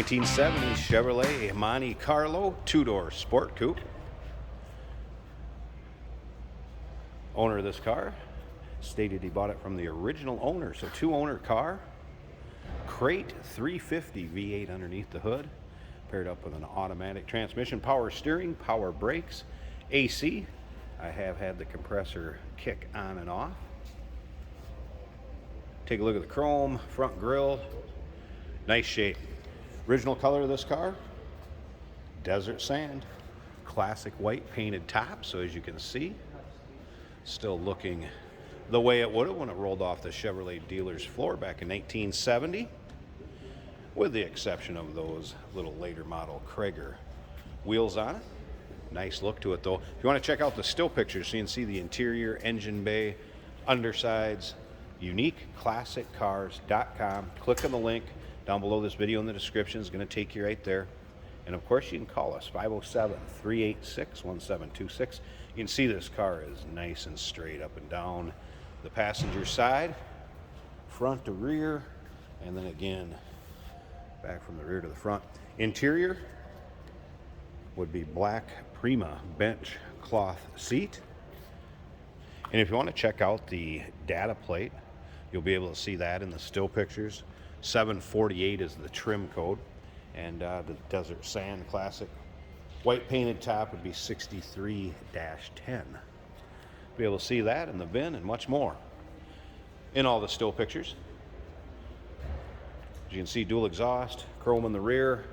1970s Chevrolet Monte Carlo two-door sport coupe. Owner of this car stated he bought it from the original owner, so two-owner car. Crate 350 V8 underneath the hood, paired up with an automatic transmission, power steering, power brakes, AC. I have had the compressor kick on and off. Take a look at the chrome, front grille, nice shape. Original color of this car, desert sand, classic white painted top, so as you can see, still looking the way it would have when it rolled off the Chevrolet dealer's floor back in 1970, with the exception of those little later model Krager wheels on it. Nice look to it though. If you want to check out the still pictures so you can see the interior, engine bay, undersides, uniqueclassiccars.com. Click on the link down below this video in the description. It's going to take you right there. And of course you can call us 507-386-1726. You can see this car is nice and straight up and down the passenger side, front to rear, and then again back from the rear to the front. Interior would be black Prima bench cloth seat. And if you want to check out the data plate, you'll be able to see that in the still pictures. 748 is the trim code, and the desert sand classic white painted top would be 63-10. Be able to see that in the VIN and much more in all the still pictures. As you can see, dual exhaust, chrome in the rear.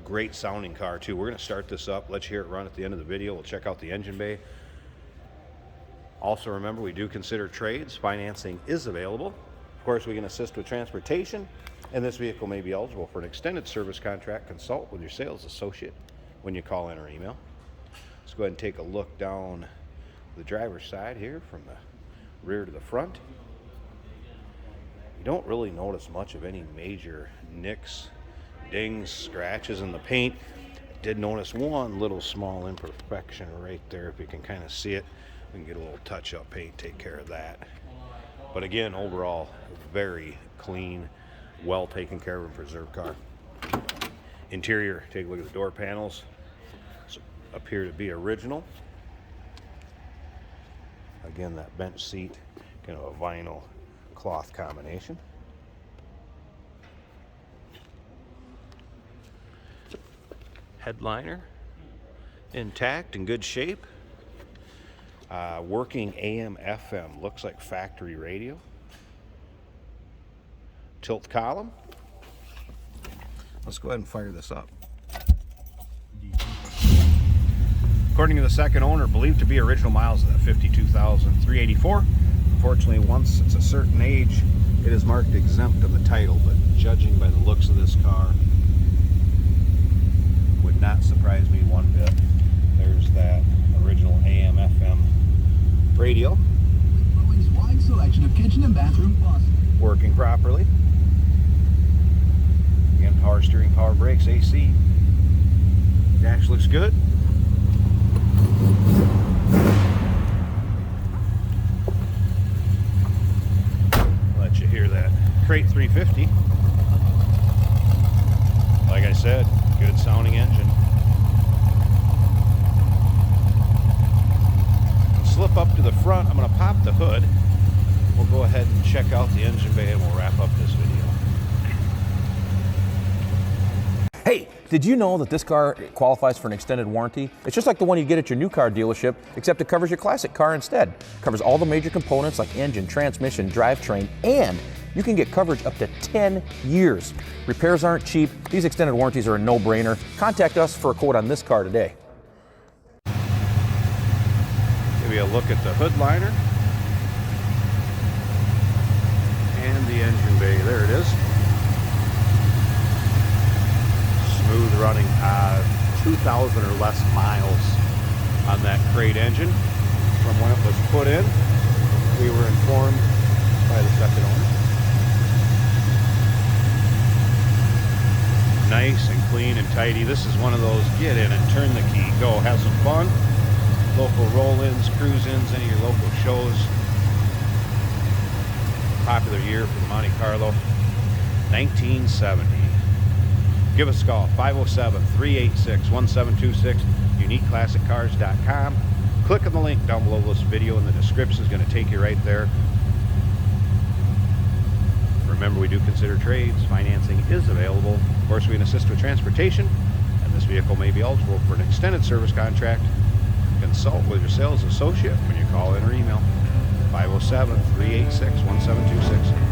Great sounding car too. We're going to start this up, let you hear it run at the end of the video. We'll check out the engine bay. Also remember, we do consider trades. Financing is available. Of course, we can assist with transportation, and this vehicle may be eligible for an extended service contract. Consult with your sales associate when you call in or email. Let's go ahead and take a look down the driver's side here from the rear to the front. You don't really notice much of any major nicks, dings, scratches in the paint. Did notice one little small imperfection right there. If you can kind of see it, we can get a little touch-up paint, take care of that. But again, overall, very clean, well taken care of and preserved car. Interior, take a look at the door panels. Appear to be original. Again, that bench seat, kind of a vinyl cloth combination. Headliner intact, in good shape. Working AM FM, looks like factory radio. Tilt column. Let's go ahead and fire this up. According to the second owner, believed to be original miles of 52,384. Unfortunately, once it's a certain age, it is marked exempt of the title, but judging by the looks of this car, would not surprise me one bit. There's that original AM FM radio. Wide selection of kitchen and bathroom faucets. Working properly. Again, power steering, power brakes, AC. Dash looks good. Let you hear that Crate 350. Like I said, good sounding engine. Slip up to the front. I'm going to pop the hood. We'll go ahead and check out the engine bay and we'll wrap up this video. Hey, did you know that this car qualifies for an extended warranty? It's just like the one you get at your new car dealership, except it covers your classic car instead. It covers all the major components like engine, transmission, drivetrain, and you can get coverage up to 10 years. Repairs aren't cheap. These extended warranties are a no-brainer. Contact us for a quote on this car today. Give you a look at the hood liner and the engine bay. There it is. Smooth running, 2,000 or less miles on that Crate engine from when it was put in. We were informed by the second owner. Nice and clean and tidy. This is one of those get in and turn the key, go, have some fun. Local roll-ins, cruise-ins, any of your local shows. Popular year for the Monte Carlo. 1970. Give us a call, 507-386-1726, uniqueclassiccars.com. Click on the link down below this video in the description. Is going to take you right there. Remember, we do consider trades. Financing is available. Of course, we can assist with transportation, and this vehicle may be eligible for an extended service contract. Consult with your sales associate when you call in or email. 507-386-1726.